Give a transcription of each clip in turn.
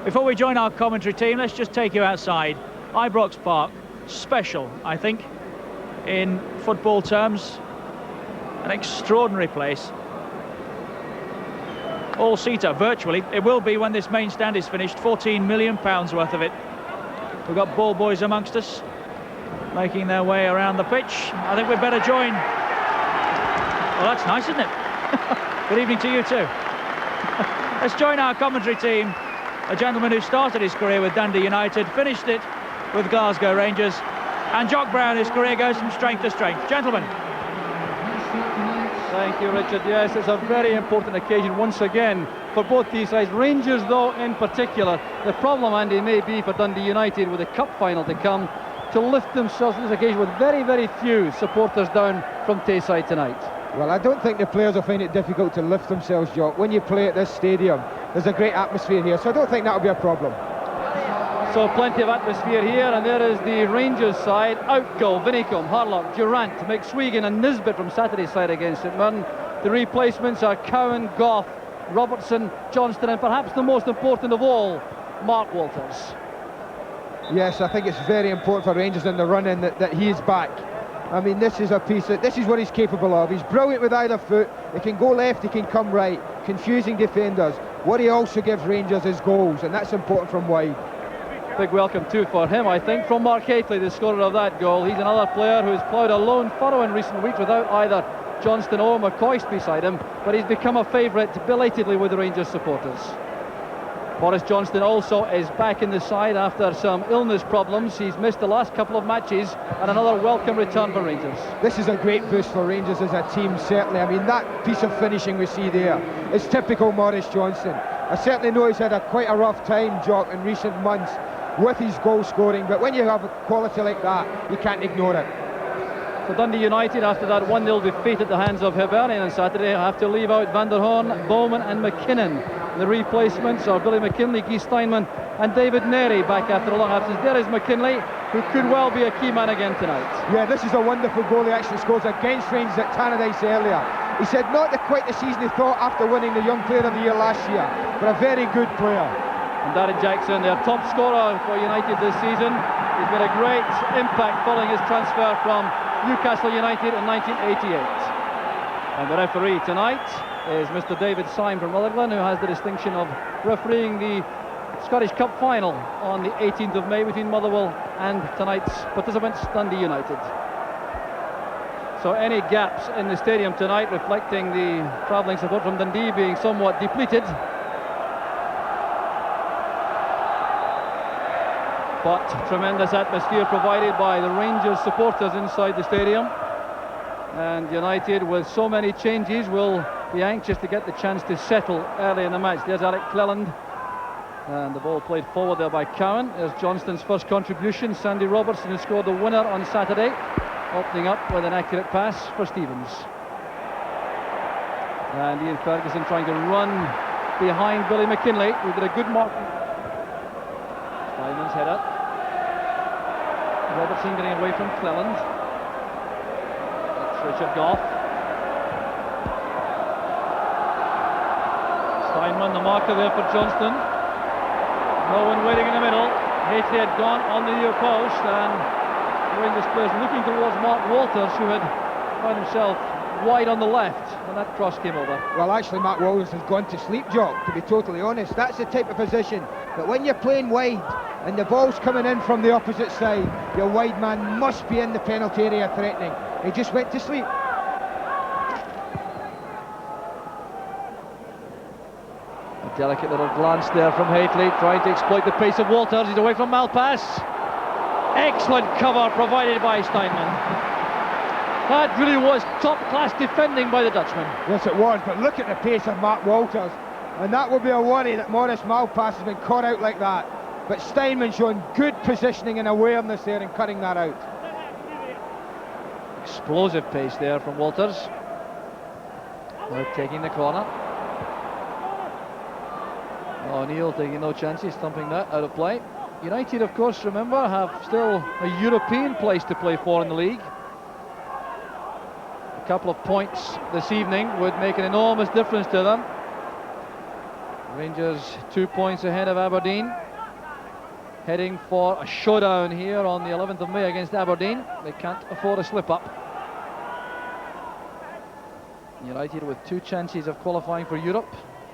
Before we join our commentary team, let's just take you outside. Ibrox Park, special, I think, in football terms. An extraordinary place. All-seater, virtually. It will be when this main stand is finished. £14 million worth of it. We've got ball boys amongst us, making their way around the pitch. I think we'd better join. Well, that's nice, isn't it? Good evening to you too. Let's join our commentary team. A gentleman who started his career with Dundee United, finished it with Glasgow Rangers, and Jock Brown, his career goes from strength to strength. Gentlemen. Thank you, Richard. Yes, it's a very important occasion once again for both these sides. Rangers, though, in particular. The problem, Andy, may be for Dundee United with the cup final to come, to lift themselves on this occasion with very, very few supporters down from Tayside tonight. Well, I don't think the players will find it difficult to lift themselves, Jock. When you play at this stadium, there's a great atmosphere here, so I don't think that'll be a problem. So plenty of atmosphere here, and there is the Rangers side. Outgo, Vinicombe, Harlock, Durant, McSwegan and Nisbet from Saturday's side against St Mirren. The replacements are Cowan, Goff, Robertson, Johnston, and perhaps the most important of all, Mark Walters. Yes, I think it's very important for Rangers in the run-in that he is back. I mean, this is what he's capable of. He's brilliant with either foot. He can go left, he can come right, confusing defenders. What he also gives Rangers is goals, and that's important from wide. Big welcome too for him, I think, from Mark Hateley, the scorer of that goal. He's another player who's ploughed a lone furrow in recent weeks without either Johnston or McCoist beside him, but he's become a favourite belatedly with the Rangers supporters. Boris Johnston also is back in the side after some illness problems. He's missed the last couple of matches, and another welcome return for Rangers. This is a great boost for Rangers as a team, certainly. I mean, that piece of finishing we see there is typical Boris Johnston. I certainly know he's had quite a rough time, Jock, in recent months with his goal scoring, but when you have a quality like that, you can't ignore it. So Dundee United, after that 1-0 defeat at the hands of Hibernian on Saturday, have to leave out Van der Horn, Bowman and McKinnon. The replacements are Billy McKinley, Guy Steinman and David Neri back after a long absence. There is McKinley, who could well be a key man again tonight. Yeah, this is a wonderful goal he actually scores against Rangers at Tannadice earlier. He said not quite the season he thought after winning the Young Player of the Year last year, but a very good player. And Darren Jackson, their top scorer for United this season. He's made a great impact following his transfer from Newcastle United in 1988. And the referee tonight is Mr. David Syme from Rutherglen, who has the distinction of refereeing the Scottish Cup final on the 18th of May between Motherwell and tonight's participants, Dundee United. So any gaps in the stadium tonight reflecting the travelling support from Dundee being somewhat depleted. But tremendous atmosphere provided by the Rangers supporters inside the stadium. And United, with so many changes, will be anxious to get the chance to settle early in the match. There's Alec Cleland, and the ball played forward there by Cowan. There's Johnston's first contribution. Sandy Robertson, who scored the winner on Saturday, opening up with an accurate pass for Stevens. And Ian Ferguson trying to run behind Billy McKinley, who did a good mark. Steinman's header. Robertson getting away from Cleland. That's Richard Goff. Steinman, the marker there for Johnston. No one waiting in the middle. Hateley had gone on the near post, and Rangers players looking towards Mark Walters, who had found himself wide on the left when that cross came over. Well, actually, Mark Walters has gone to sleep, Jock, to be totally honest. That's the type of position that when you're playing wide and the ball's coming in from the opposite side, your wide man must be in the penalty area threatening. He just went to sleep. A delicate little glance there from Hateley, trying to exploit the pace of Walters. He's away from Malpass. Excellent cover provided by Steinman. That really was top-class defending by the Dutchman. Yes, it was, but look at the pace of Mark Walters. And that will be a worry that Maurice Malpass has been caught out like that. But Steinman showing good positioning and awareness there and cutting that out. Explosive pace there from Walters. Now taking the corner. O'Neill taking no chances, thumping that out of play. United, of course, remember, have still a European place to play for in the league. A couple of points this evening would make an enormous difference to them. Rangers 2 points ahead of Aberdeen, heading for a showdown here on the 11th of May against Aberdeen. They can't afford a slip-up. United with 2 chances of qualifying for Europe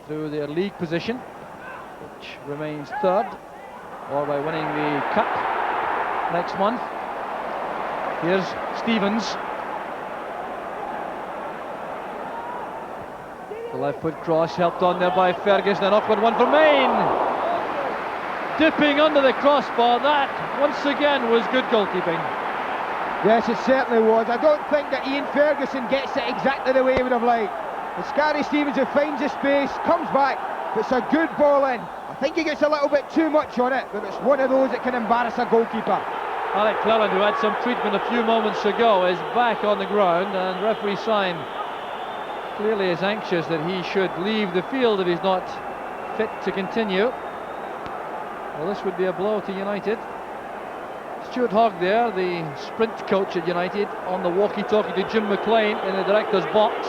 through their league position, which remains 3rd, or by winning the Cup next month. Here's Stevens. The left foot cross helped on there by Ferguson, an awkward one for Main. Dipping under the crossbar, that once again was good goalkeeping. Yes, it certainly was. I don't think that Ian Ferguson gets it exactly the way he would have liked. It's Gary Stevens who finds the space, comes back, puts a good ball in. I think he gets a little bit too much on it, but it's one of those that can embarrass a goalkeeper. Alec Cleland, who had some treatment a few moments ago, is back on the ground, and referee Syme clearly is anxious that he should leave the field if he's not fit to continue. Well, this would be a blow to United. Stuart Hogg there, the sprint coach at United, on the walkie-talkie to Jim McLean in the director's box.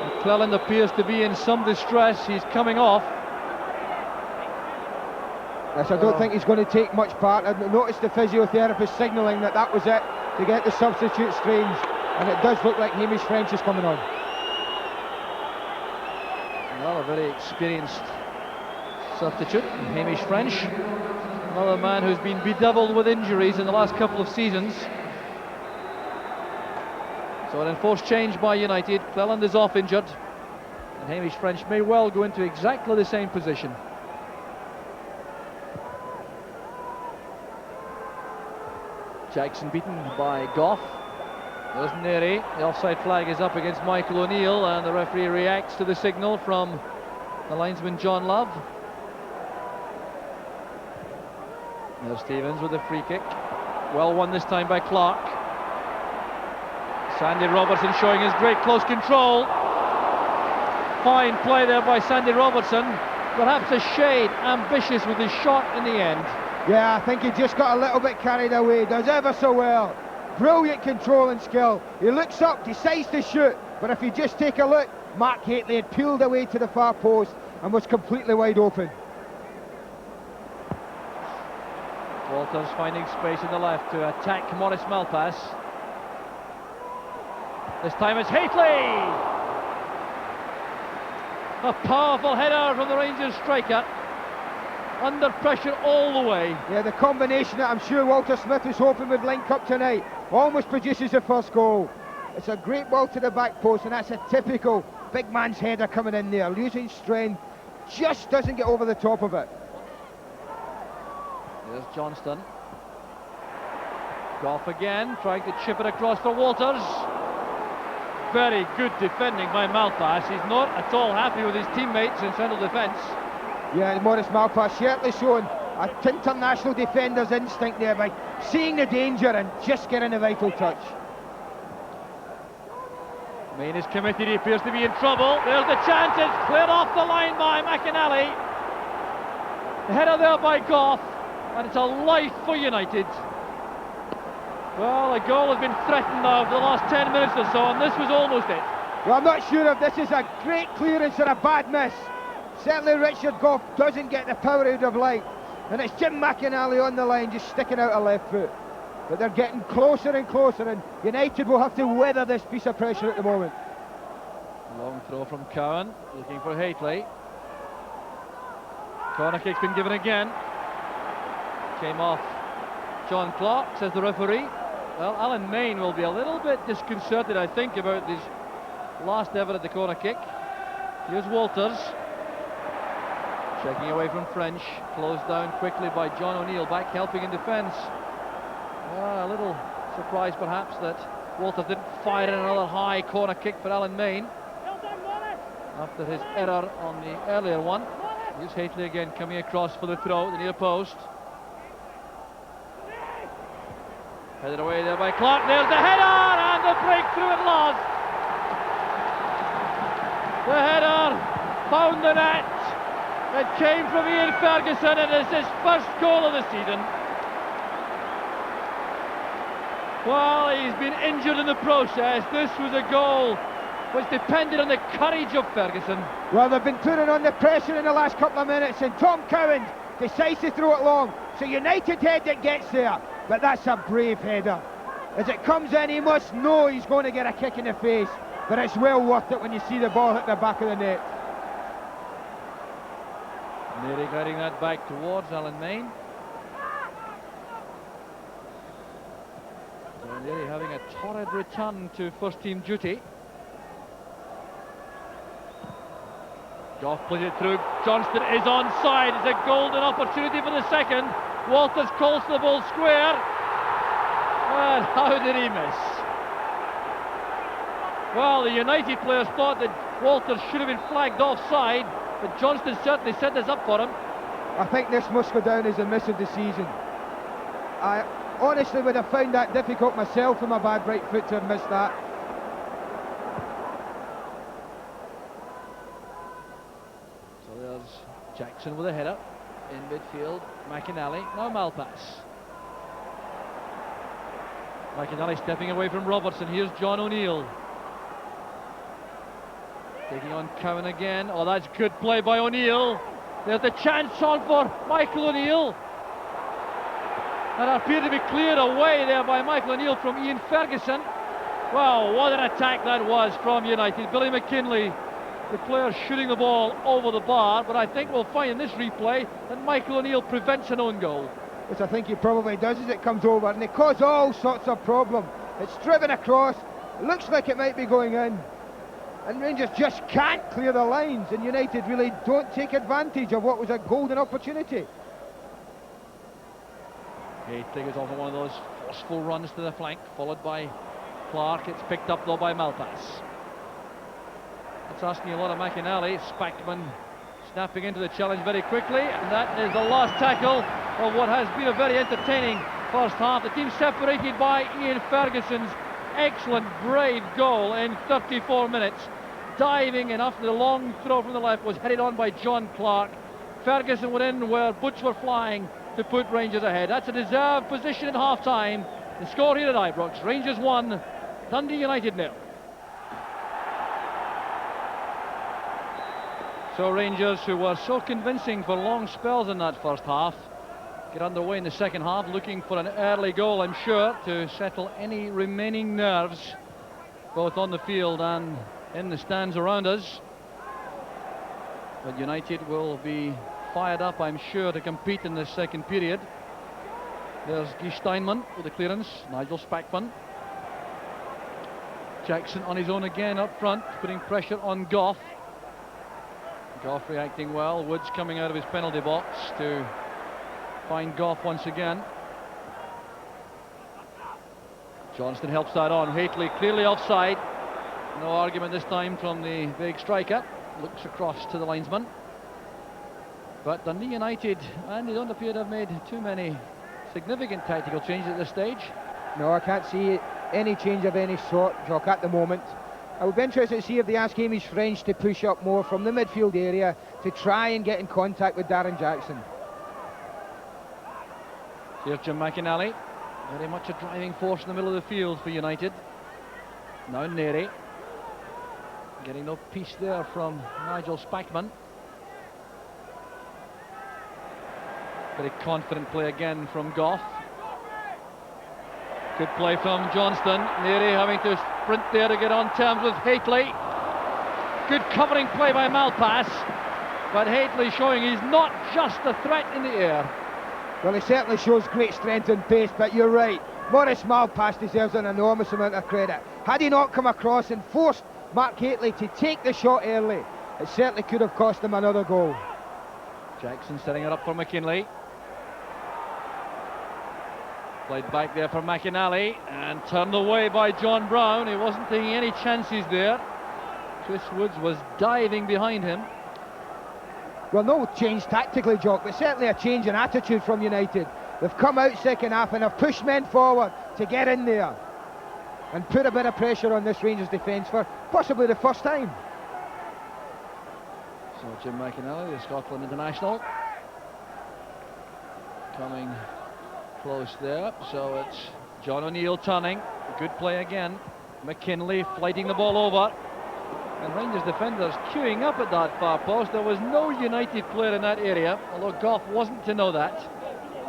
And Cleland appears to be in some distress. He's coming off. Yes, I don't think he's going to take much part. I noticed the physiotherapist signalling that that was it, to get the substitute strange, and it does look like Hamish French is coming on. Well, a very experienced substitute, Hamish French. Another man who's been bedeviled with injuries in the last couple of seasons. So an enforced change by United. Cleland is off injured, and Hamish French may well go into exactly the same position. Jackson beaten by Goff. There's Neri. The offside flag is up against Michael O'Neill, and the referee reacts to the signal from the linesman John Love. There's Stevens with a free kick. Well won this time by Clark. Sandy Robertson showing his great close control. Fine play there by Sandy Robertson. Perhaps a shade ambitious with his shot in the end. Yeah, I think he just got a little bit carried away. Does ever so well. Brilliant control and skill. He looks up, decides to shoot, but if you just take a look, Mark Hateley had peeled away to the far post and was completely wide open. Walters finding space in the left to attack Maurice Malpas. This time it's Hateley! A powerful header from the Rangers striker. Under pressure all the way. Yeah, the combination that I'm sure Walter Smith was hoping would link up tonight almost produces the first goal. It's a great ball to the back post, and that's a typical big man's header coming in there. Losing strength, just doesn't get over the top of it. There's Johnston. Goff again, trying to chip it across for Walters. Very good defending by Malpas. He's not at all happy with his teammates in central defence. Yeah, Maurice Malpas certainly showing an international defender's instinct there by seeing the danger and just getting a vital touch. Main is committed, he appears to be in trouble. There's the chance, it's cleared off the line by McInally. The header there by Goff, and it's a life for United. Well, a goal has been threatened now for the last 10 minutes or so, and this was almost it. Well, I'm not sure if this is a great clearance or a bad miss. Certainly Richard Goff doesn't get the power he would have liked, and it's Jim McInally on the line just sticking out a left foot. But they're getting closer and closer, and United will have to weather this piece of pressure at the moment. Long throw from Cowan, looking for Hateley. Corner kick's been given again. Came off John Clark, says the referee. Well, Alan Main will be a little bit disconcerted, I think, about his last ever at the corner kick. Here's Walters. Checking away from French, closed down quickly by John O'Neill, back helping in defence. A little surprised perhaps that Walters didn't fire in another high corner kick for Alan Main after his error on the earlier one. Here's Hateley again coming across for the throw at the near post. Headed away there by Clark, there's the header and the breakthrough at last. The header found the net. It came from Ian Ferguson, and it's his first goal of the season. Well, he's been injured in the process. This was a goal was depended on the courage of Ferguson. Well, they've been putting on the pressure in the last couple of minutes, and Tom Cowan decides to throw it long. So United head that gets there, but that's a brave header. As it comes in, he must know he's going to get a kick in the face, but it's well worth it when you see the ball hit the back of the net. Nearly guiding that back towards Alan Main. Nearly having a torrid return to first team duty. Gough plays it through. Johnston is onside. It's a golden opportunity for the second. Walters calls for the ball square. And how did he miss? Well, the United players thought that Walters should have been flagged offside, but Johnston certainly set this up for him. I think this must go down as a miss of the season. I honestly would have found that difficult myself with my bad right foot to have missed that. So there's Jackson with a header in midfield. McInally, now Malpass. McInally stepping away from Robertson. Here's John O'Neill. Taking on Cowan again. Oh, that's good play by O'Neill. There's the chance on for Michael O'Neill. That appeared to be cleared away there by Michael O'Neill from Ian Ferguson. Well, what an attack that was from United. Billy McKinlay, the player shooting the ball over the bar, but I think we'll find in this replay that Michael O'Neill prevents an own goal. Which I think he probably does as it comes over, and it caused all sorts of problem. It's driven across, it looks like it might be going in, and Rangers just can't clear the lines, and United really don't take advantage of what was a golden opportunity. Gately goes off on one of those forceful runs to the flank, followed by Clark. It's picked up though by Malpass. That's asking a lot of McInally. Spackman snapping into the challenge very quickly, and that is the last tackle of what has been a very entertaining first half. The team separated by Ian Ferguson's excellent, brave goal in 34 minutes. Diving and after the long throw from the left was headed on by John Clark. Ferguson went in where boots were flying to put Rangers ahead. That's a deserved position at half-time. The score here at Ibrox, Rangers 1, Dundee United 0. So Rangers, who were so convincing for long spells in that first half, get underway in the second half, looking for an early goal, I'm sure, to settle any remaining nerves, both on the field and in the stands around us. But United will be fired up, I'm sure, to compete in this second period. There's Guy Steinman with the clearance, Nigel Spackman. Jackson on his own again up front, putting pressure on Gough. Gough reacting well. Woods coming out of his penalty box to find Gough once again. Johnston helps that on. Hateley clearly offside. No argument this time from the big striker. Looks across to the linesman. But Dundee United, and they don't appear to have made too many significant tactical changes at this stage. No, I can't see any change of any sort, Jock, at the moment. I would be interested to see if they ask Hamish French to push up more from the midfield area to try and get in contact with Darren Jackson. Here's Jim McInally, very much a driving force in the middle of the field for United. Now Neri, getting no peace there from Nigel Spackman. Very confident play again from Gough. Good play from Johnston. Neri having to sprint there to get on terms with Hateley. Good covering play by Malpass, but Hateley showing he's not just a threat in the air. Well, he certainly shows great strength and pace, but you're right, Maurice Malpass deserves an enormous amount of credit. Had he not come across and forced Mark Hateley to take the shot early, it certainly could have cost him another goal. Jackson setting it up for McKinlay. Played back there for McInally and turned away by John Brown. He wasn't taking any chances there. Chris Woods was diving behind him. Well, no change tactically, Jock, but certainly a change in attitude from United. They've come out second half and have pushed men forward to get in there and put a bit of pressure on this Rangers defence for possibly the first time. So Jim McInally, the Scotland international, coming close there. So it's John O'Neill turning. Good play again. McKinlay flighting the ball over. And Rangers defenders queuing up at that far post. There was no United player in that area, although Goff wasn't to know that.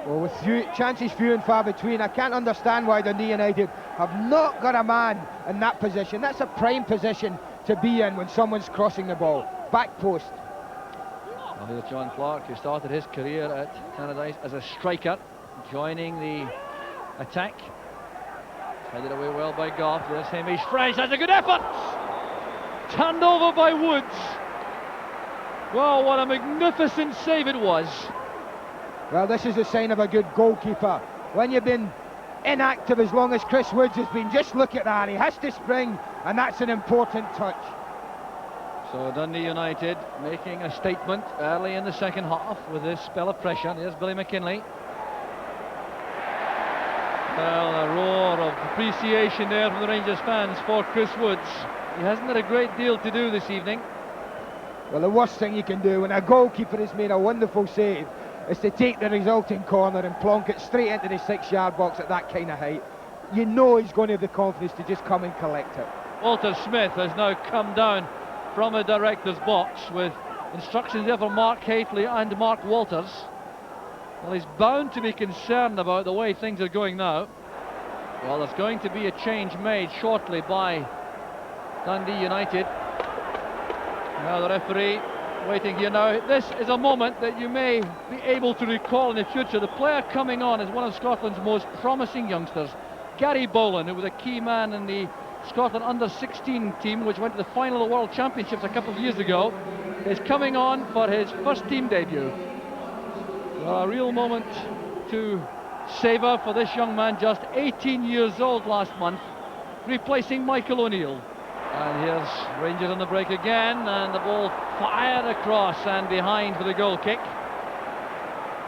Well, with chances few and far between, I can't understand why Dundee United have not got a man in that position. That's a prime position to be in when someone's crossing the ball. Back post. Well, here's John Clark, who started his career at Tannadice as a striker, joining the attack. Headed away well by Goff. There's Hamish Fresh. That's a good effort! Turned over by Woods. Well, what a magnificent save it was. Well, this is a sign of a good goalkeeper. When you've been inactive as long as Chris Woods has been, just look at that. He has to spring, and that's an important touch. So Dundee United making a statement early in the second half with this spell of pressure. There's Billy McKinlay. Well, a roar of appreciation there from the Rangers fans for Chris Woods. He hasn't had a great deal to do this evening. Well, the worst thing you can do when a goalkeeper has made a wonderful save is to take the resulting corner and plonk it straight into the 6-yard box at that kind of height. You know he's going to have the confidence to just come and collect it. Walter Smith has now come down from a director's box with instructions there for Mark Hateley and Mark Walters. Well, he's bound to be concerned about the way things are going now. Well, there's going to be a change made shortly by Dundee United. Now the referee waiting here now. This is a moment that you may be able to recall in the future. The player coming on is one of Scotland's most promising youngsters, Gary Boland, who was a key man in the Scotland under-16 team, which went to the final of the World Championships a couple of years ago, is coming on for his first team debut. Well, a real moment to savour for this young man, just 18 years old last month, replacing Michael O'Neill. And here's Rangers on the break again, and the ball fired across and behind for the goal kick.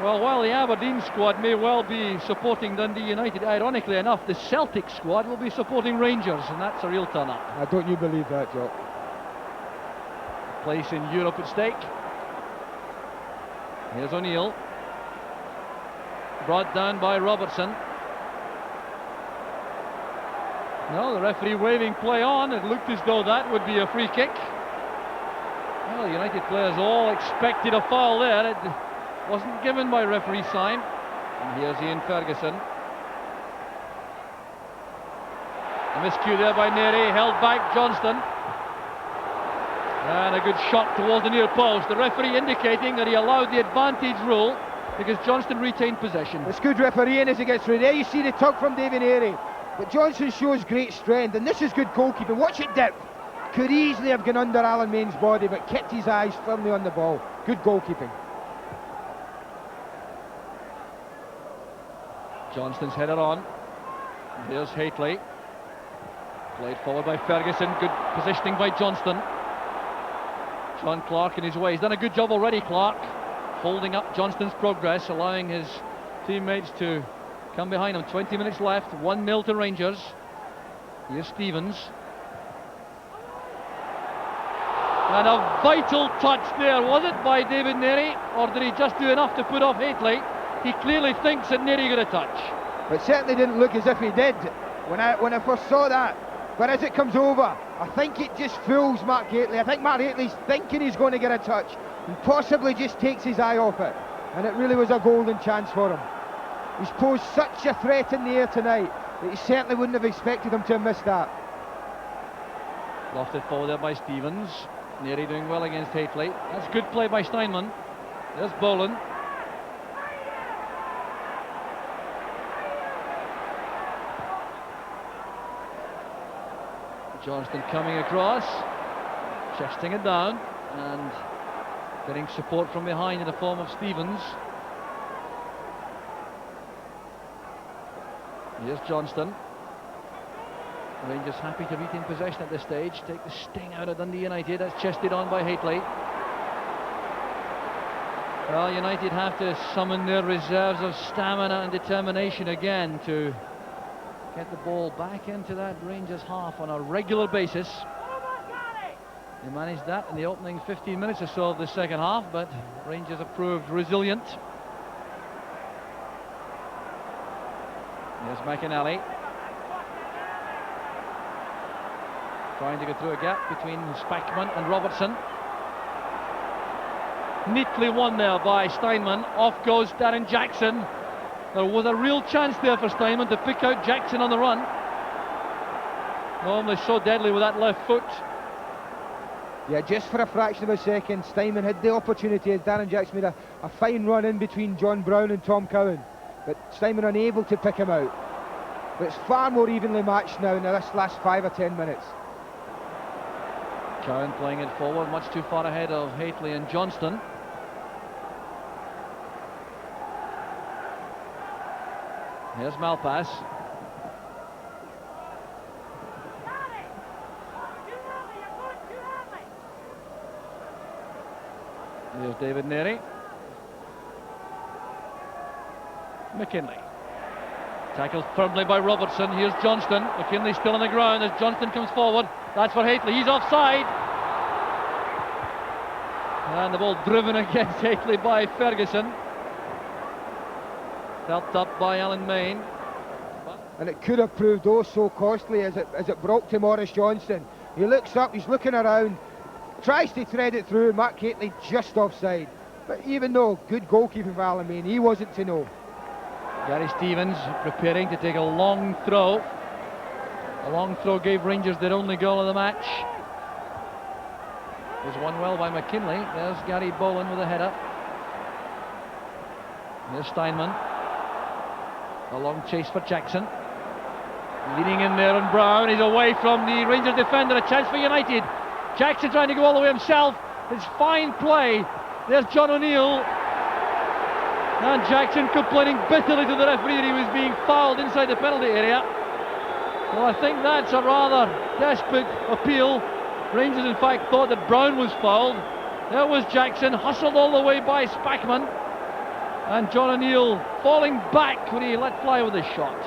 Well, while the Aberdeen squad may well be supporting Dundee United, ironically enough, the Celtic squad will be supporting Rangers, and that's a real turn-up. Don't you believe that, Jock? Place in Europe at stake. Here's O'Neill. Brought down by Robertson. No, the referee waving play on. It looked as though that would be a free kick. Well, United players all expected a foul there. It wasn't given by referee sign. And here's Ian Ferguson. A miscue there by Neri, held back Johnston. And a good shot towards the near post. The referee indicating that he allowed the advantage rule because Johnston retained possession. It's good refereeing as he gets through. There you see the tug from David Neri. But Johnson shows great strength, and this is good goalkeeping. Watch it dip. Could easily have gone under Alan Main's body, but kept his eyes firmly on the ball. Good goalkeeping. Johnston's header on. Here's Hateley. Played forward by Ferguson. Good positioning by Johnston. John Clark in his way. He's done a good job already, Clark, holding up Johnston's progress, allowing his teammates to come behind him. 20 minutes left, 1-0 to Rangers. Here's Stevens. And a vital touch there, was it, by David Neri? Or did he just do enough to put off Hateley? He clearly thinks that Neri got a touch. It certainly didn't look as if he did when I first saw that. But as it comes over, I think it just fools Mark Hateley. I think Mark Hateley's thinking he's going to get a touch and possibly just takes his eye off it. And it really was a golden chance for him. He's posed such a threat in the air tonight that he certainly wouldn't have expected him to have missed that. Lofted forward there by Stevens. Neri doing well against Hateley. That's good play by Steinman. There's Boland. Johnston coming across, chesting it down and getting support from behind in the form of Stevens. Here's Johnston. Rangers happy to retain possession at this stage, take the sting out of Dundee United. That's chested on by Hateley. Well, United have to summon their reserves of stamina and determination again to get the ball back into that Rangers half on a regular basis. They managed that in the opening 15 minutes or so of the second half, but Rangers have proved resilient. Here's McInally. Trying to go through a gap between Spackman and Robertson. Neatly won there by Steinman. Off goes Darren Jackson. There was a real chance there for Steinman to pick out Jackson on the run. Normally so deadly with that left foot. Yeah, just for a fraction of a second, Steinman had the opportunity as Darren Jackson made a fine run in between John Brown and Tom Cowan, but Steinman unable to pick him out. But it's far more evenly matched now in this last 5 or 10 minutes. Cowan playing it forward, much too far ahead of Haitley and Johnston. Here's Malpass. Here's David Neary. McKinley. Tackled firmly by Robertson. Here's Johnston. McKinley still on the ground as Johnston comes forward. That's for Haitley. He's offside. And the ball driven against Haitley by Ferguson. Helped up by Alan Main. And it could have proved oh so costly as it broke to Maurice Johnston. He looks up, he's looking around, tries to thread it through, Mark Haitley just offside. But even though good goalkeeping for Alan Main, he wasn't to know. Gary Stevens preparing to take a long throw. A long throw gave Rangers their only goal of the match. It was won well by McKinley. There's Gary Bowen with a header. Here's Steinman. A long chase for Jackson. Leading in there, and Brown is away from the Rangers defender. A chance for United. Jackson trying to go all the way himself. It's fine play. There's John O'Neill. And Jackson complaining bitterly to the referee that he was being fouled inside the penalty area. Well, I think that's a rather desperate appeal. Rangers in fact thought that Brown was fouled. There was Jackson, hustled all the way by Spackman. And John O'Neill falling back when he let fly with his shot.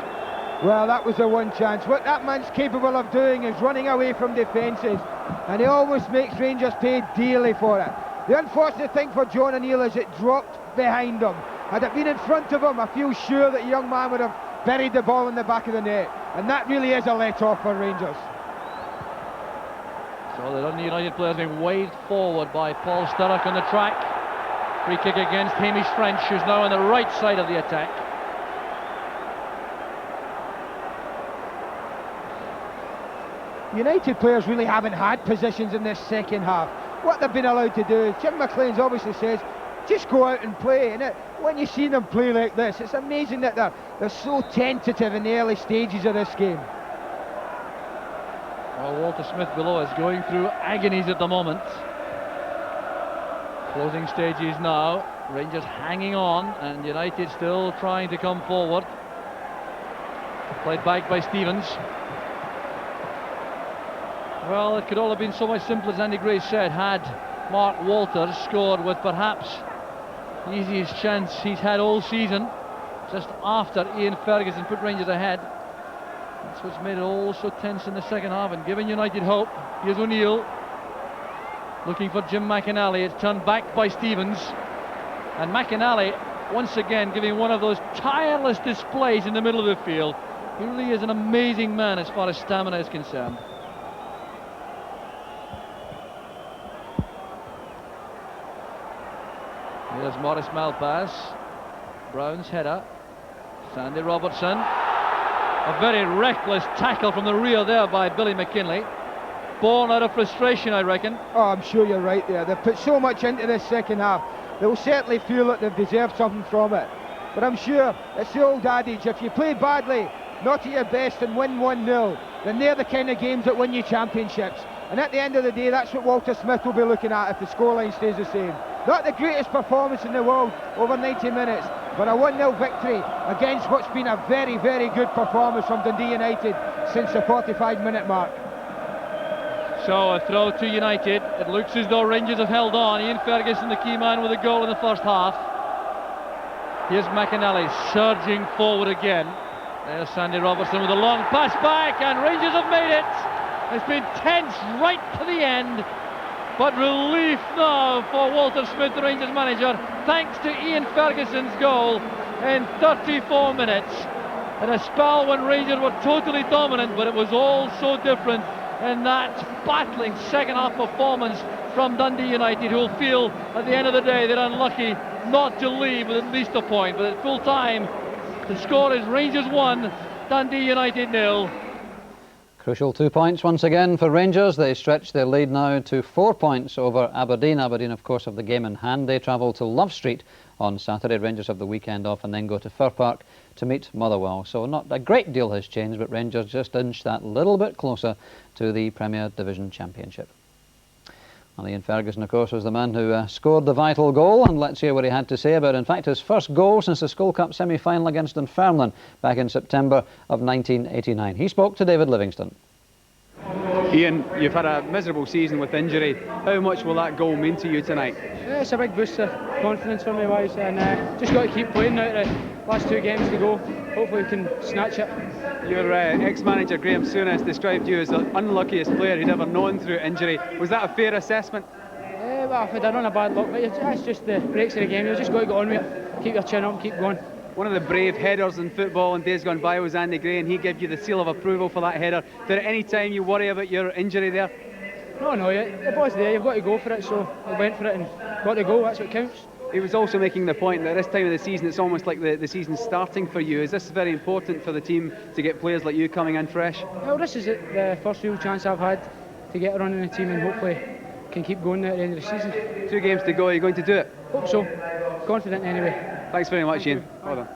Well, that was the one chance. What that man's capable of doing is running away from defences, and he always makes Rangers pay dearly for it. The unfortunate thing for John O'Neill is it dropped behind him. Had it been in front of him, I feel sure that the young man would have buried the ball in the back of the net, and that really is a let-off for Rangers. So the Dundee United players being waved forward by Paul Sturrock on the track. Free kick against Hamish French, who's now on the right side of the attack. United players really haven't had positions in this second half. What they've been allowed to do, Jim McLean's obviously says, just go out and play. And when you see them play like this, it's amazing that they're so tentative in the early stages of this game. Well, Walter Smith below is going through agonies at the moment. Closing stages now. Rangers hanging on, and United still trying to come forward. Played back by Stevens. Well, it could all have been so much simpler, as Andy Gray said, had Mark Walters scored with perhaps the easiest chance he's had all season, just after Ian Ferguson put Rangers ahead. That's what's made it all so tense in the second half and given United hope. Here's O'Neill looking for Jim McInally. It's turned back by Stevens, and McInally once again giving one of those tireless displays in the middle of the field. He really is an amazing man as far as stamina is concerned. Here's Maurice Malpass. Brown's header. Sandy Robertson. A very reckless tackle from the rear there by Billy McKinley. Born out of frustration, I reckon. Oh, I'm sure you're right there. They've put so much into this second half. They'll certainly feel that they've deserved something from it. But I'm sure it's the old adage, if you play badly, not at your best, and win 1-0, then they're the kind of games that win you championships. And at the end of the day, that's what Walter Smith will be looking at if the scoreline stays the same. Not the greatest performance in the world over 90 minutes, but a 1-0 victory against what's been a very, very good performance from Dundee United since the 45-minute mark. So a throw to United. It looks as though Rangers have held on. Ian Ferguson, the key man, with a goal in the first half. Here's McInally surging forward again. There's Sandy Robertson with a long pass back, and Rangers have made it. It's been tense right to the end, but relief now for Walter Smith, the Rangers manager, thanks to Ian Ferguson's goal in 34 minutes. In a spell when Rangers were totally dominant, but it was all so different in that battling second half performance from Dundee United, who will feel at the end of the day they're unlucky not to leave with at least a point. But at full time, the score is Rangers 1, Dundee United 0. Crucial 2 points once again for Rangers. They stretch their lead now to 4 points over Aberdeen. Aberdeen, of course, have the game in hand. They travel to Love Street on Saturday. Rangers have the weekend off and then go to Fir Park to meet Motherwell. So not a great deal has changed, but Rangers just inched that little bit closer to the Premier Division Championship. Well, Ian Ferguson, of course, was the man who scored the vital goal, and let's hear what he had to say about, in fact, his first goal since the School Cup semi-final against Dunfermline back in September of 1989. He spoke to David Livingston. Ian, you've had a miserable season with injury. How much will that goal mean to you tonight? Yeah, it's a big boost of confidence for me, and just got to keep playing now. The last 2 games to go. Hopefully we can snatch it. Your ex-manager Graham Souness described you as the unluckiest player he'd ever known through injury. Was that a fair assessment? Well, I've had a run of bad luck, but that's just the breaks of the game. You've just got to get on with it, keep your chin up, keep going. One of the brave headers in football in days gone by was Andy Gray, and he gave you the seal of approval for that header. Did at any time you worry about your injury there? No, it was there. You've got to go for it, so I went for it and got the goal. That's what counts. He was also making the point that this time of the season it's almost like the season's starting for you. Is this very important for the team to get players like you coming in fresh? Well, this is the first real chance I've had to get a run in the team, and hopefully can keep going at the end of the season. 2 games to go, are you going to do it? Hope so. Confident anyway. Thanks very much, Ian. Well done.